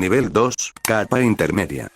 Nivel 2, capa intermedia.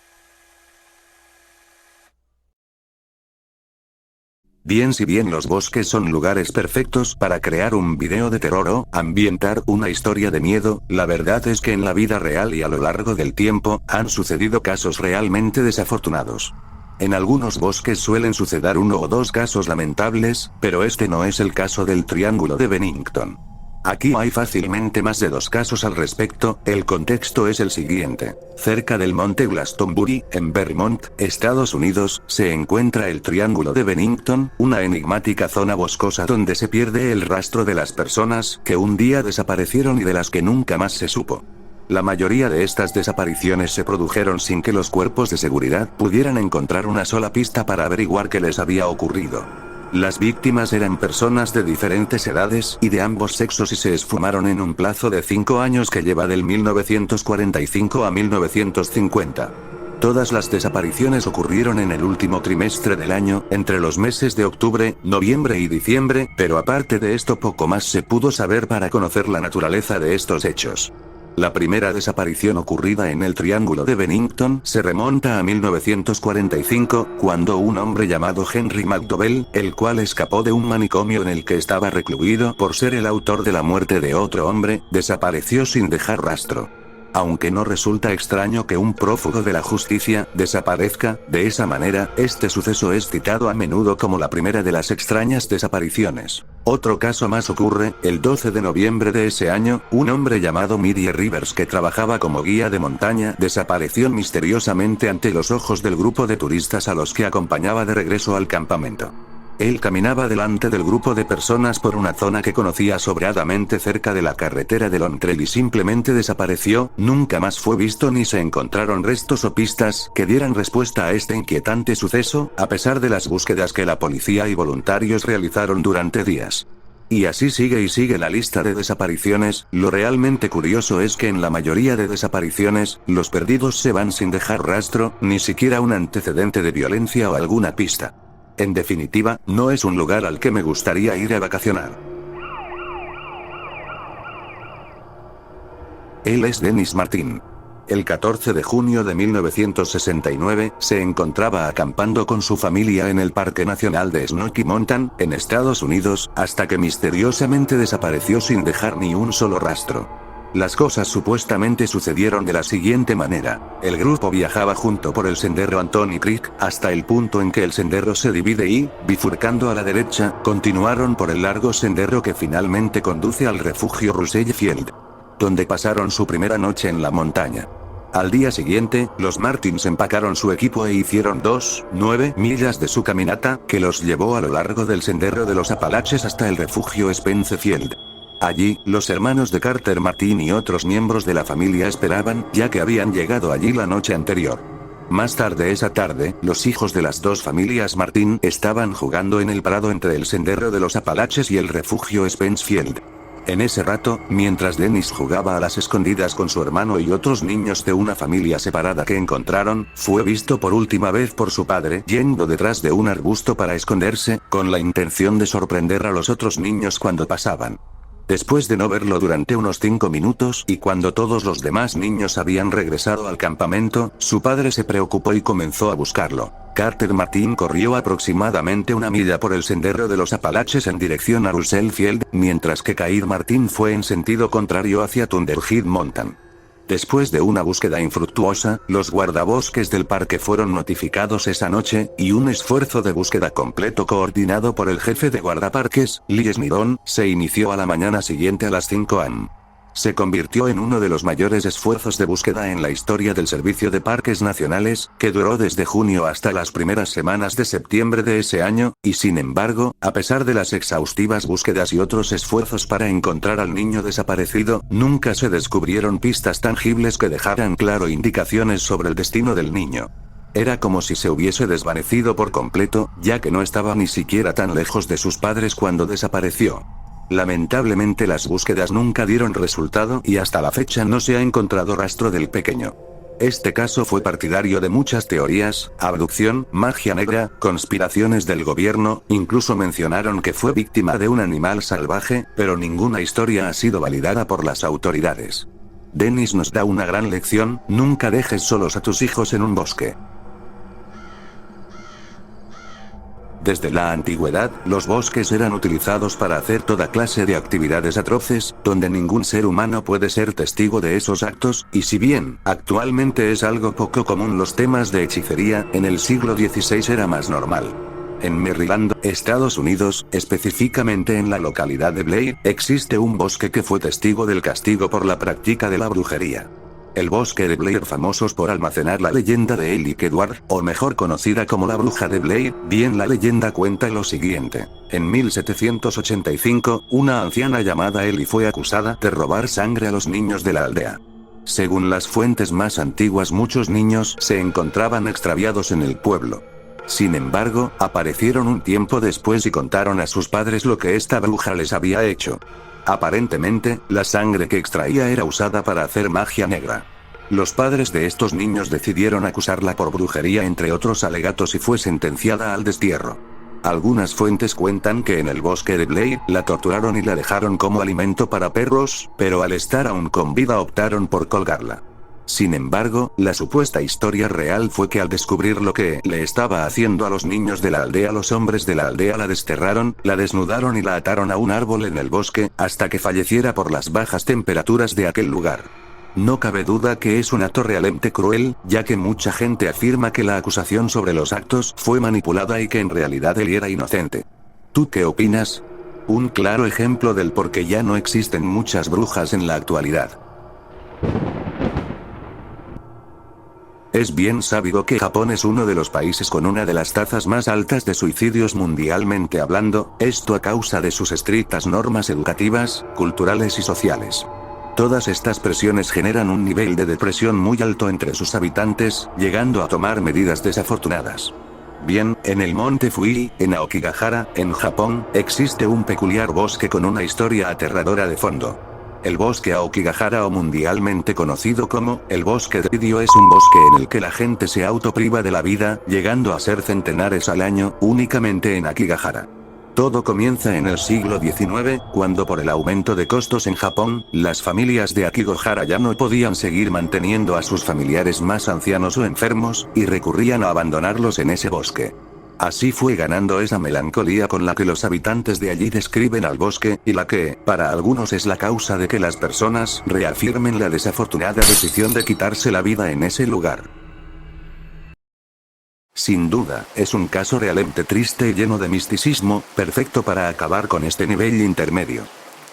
Bien, si bien los bosques son lugares perfectos para crear un video de terror o ambientar una historia de miedo, la verdad es que en la vida real y a lo largo del tiempo, han sucedido casos realmente desafortunados. En algunos bosques suelen suceder 1 o 2 casos lamentables, pero este no es el caso del Triángulo de Bennington. Aquí hay fácilmente más de 2 casos al respecto. El contexto es el siguiente. Cerca del monte Glastonbury, en Vermont, Estados Unidos, se encuentra el Triángulo de Bennington, una enigmática zona boscosa donde se pierde el rastro de las personas que un día desaparecieron y de las que nunca más se supo. La mayoría de estas desapariciones se produjeron sin que los cuerpos de seguridad pudieran encontrar una sola pista para averiguar qué les había ocurrido. Las víctimas eran personas de diferentes edades y de ambos sexos y se esfumaron en un plazo de 5 años que lleva del 1945 a 1950. Todas las desapariciones ocurrieron en el último trimestre del año, entre los meses de octubre, noviembre y diciembre, pero aparte de esto poco más se pudo saber para conocer la naturaleza de estos hechos. La primera desaparición ocurrida en el Triángulo de Bennington se remonta a 1945, cuando un hombre llamado Henry McDowell, el cual escapó de un manicomio en el que estaba recluido por ser el autor de la muerte de otro hombre, desapareció sin dejar rastro. Aunque no resulta extraño que un prófugo de la justicia desaparezca de esa manera, este suceso es citado a menudo como la primera de las extrañas desapariciones. Otro caso más ocurre, el 12 de noviembre de ese año, un hombre llamado Midi Rivers que trabajaba como guía de montaña desapareció misteriosamente ante los ojos del grupo de turistas a los que acompañaba de regreso al campamento. Él caminaba delante del grupo de personas por una zona que conocía sobradamente cerca de la carretera de Lontrell y simplemente desapareció. Nunca más fue visto ni se encontraron restos o pistas que dieran respuesta a este inquietante suceso, a pesar de las búsquedas que la policía y voluntarios realizaron durante días. Y así sigue y sigue la lista de desapariciones. Lo realmente curioso es que en la mayoría de desapariciones, los perdidos se van sin dejar rastro, ni siquiera un antecedente de violencia o alguna pista. En definitiva, no es un lugar al que me gustaría ir a vacacionar. Él es Dennis Martin. El 14 de junio de 1969, se encontraba acampando con su familia en el Parque Nacional de Smoky Mountain, en Estados Unidos, hasta que misteriosamente desapareció sin dejar ni un solo rastro. Las cosas supuestamente sucedieron de la siguiente manera. El grupo viajaba junto por el sendero Anthony Creek, hasta el punto en que el sendero se divide y, bifurcando a la derecha, continuaron por el largo sendero que finalmente conduce al refugio Russell Field, donde pasaron su primera noche en la montaña. Al día siguiente, los Martins empacaron su equipo e hicieron 9 millas de su caminata, que los llevó a lo largo del sendero de los Apalaches hasta el refugio Spence Field. Allí, los hermanos de Carter Martin y otros miembros de la familia esperaban, ya que habían llegado allí la noche anterior. Más tarde esa tarde, los hijos de las dos familias Martin estaban jugando en el prado entre el sendero de los Apalaches y el refugio Spence Field. En ese rato, mientras Dennis jugaba a las escondidas con su hermano y otros niños de una familia separada que encontraron, fue visto por última vez por su padre yendo detrás de un arbusto para esconderse, con la intención de sorprender a los otros niños cuando pasaban. Después de no verlo durante unos 5 minutos y cuando todos los demás niños habían regresado al campamento, su padre se preocupó y comenzó a buscarlo. Carter Martin corrió aproximadamente 1 milla por el sendero de los Apalaches en dirección a Russell Field, mientras que Cair Martin fue en sentido contrario hacia Thunderhead Mountain. Después de una búsqueda infructuosa, los guardabosques del parque fueron notificados esa noche, y un esfuerzo de búsqueda completo coordinado por el jefe de guardaparques, Lee Snidon, se inició a la mañana siguiente a las 5 am. Se convirtió en uno de los mayores esfuerzos de búsqueda en la historia del Servicio de Parques Nacionales, que duró desde junio hasta las primeras semanas de septiembre de ese año, y sin embargo, a pesar de las exhaustivas búsquedas y otros esfuerzos para encontrar al niño desaparecido, nunca se descubrieron pistas tangibles que dejaran claro indicaciones sobre el destino del niño. Era como si se hubiese desvanecido por completo, ya que no estaba ni siquiera tan lejos de sus padres cuando desapareció. Lamentablemente las búsquedas nunca dieron resultado y hasta la fecha no se ha encontrado rastro del pequeño. Este caso fue partidario de muchas teorías: abducción, magia negra, conspiraciones del gobierno, incluso mencionaron que fue víctima de un animal salvaje, pero ninguna historia ha sido validada por las autoridades. Dennis nos da una gran lección: nunca dejes solos a tus hijos en un bosque. Desde la antigüedad, los bosques eran utilizados para hacer toda clase de actividades atroces, donde ningún ser humano puede ser testigo de esos actos, y si bien, actualmente es algo poco común los temas de hechicería, en el siglo XVI era más normal. En Maryland, Estados Unidos, específicamente en la localidad de Blair, existe un bosque que fue testigo del castigo por la práctica de la brujería. El bosque de Blair, famosos por almacenar la leyenda de Ellie Kedward, o mejor conocida como la bruja de Blair. Bien, la leyenda cuenta lo siguiente. En 1785, una anciana llamada Ellie fue acusada de robar sangre a los niños de la aldea. Según las fuentes más antiguas, muchos niños se encontraban extraviados en el pueblo. Sin embargo, aparecieron un tiempo después y contaron a sus padres lo que esta bruja les había hecho. Aparentemente, la sangre que extraía era usada para hacer magia negra. Los padres de estos niños decidieron acusarla por brujería, entre otros alegatos, y fue sentenciada al destierro. Algunas fuentes cuentan que en el bosque de Blair la torturaron y la dejaron como alimento para perros, pero al estar aún con vida optaron por colgarla. Sin embargo, la supuesta historia real fue que al descubrir lo que le estaba haciendo a los niños de la aldea, los hombres de la aldea la desterraron, la desnudaron y la ataron a un árbol en el bosque, hasta que falleciera por las bajas temperaturas de aquel lugar. No cabe duda que es un acto realmente cruel, ya que mucha gente afirma que la acusación sobre los actos fue manipulada y que en realidad él era inocente. ¿Tú qué opinas? Un claro ejemplo del por qué ya no existen muchas brujas en la actualidad. Es bien sabido que Japón es uno de los países con una de las tasas más altas de suicidios mundialmente hablando, esto a causa de sus estrictas normas educativas, culturales y sociales. Todas estas presiones generan un nivel de depresión muy alto entre sus habitantes, llegando a tomar medidas desafortunadas. Bien, en el monte Fuji, en Aokigahara, en Japón, existe un peculiar bosque con una historia aterradora de fondo. El bosque Aokigahara, o mundialmente conocido como el bosque de Idio, es un bosque en el que la gente se autopriva de la vida, llegando a ser centenares al año, únicamente en Akigahara. Todo comienza en el siglo XIX, cuando por el aumento de costos en Japón, las familias de Akigahara ya no podían seguir manteniendo a sus familiares más ancianos o enfermos, y recurrían a abandonarlos en ese bosque. Así fue ganando esa melancolía con la que los habitantes de allí describen al bosque, y la que, para algunos, es la causa de que las personas reafirmen la desafortunada decisión de quitarse la vida en ese lugar. Sin duda, es un caso realmente triste y lleno de misticismo, perfecto para acabar con este nivel intermedio.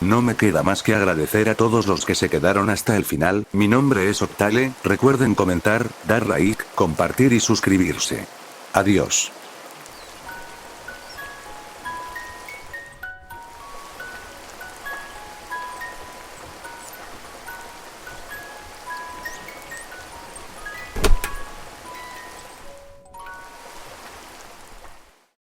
No me queda más que agradecer a todos los que se quedaron hasta el final. Mi nombre es Octale, recuerden comentar, dar like, compartir y suscribirse. Adiós.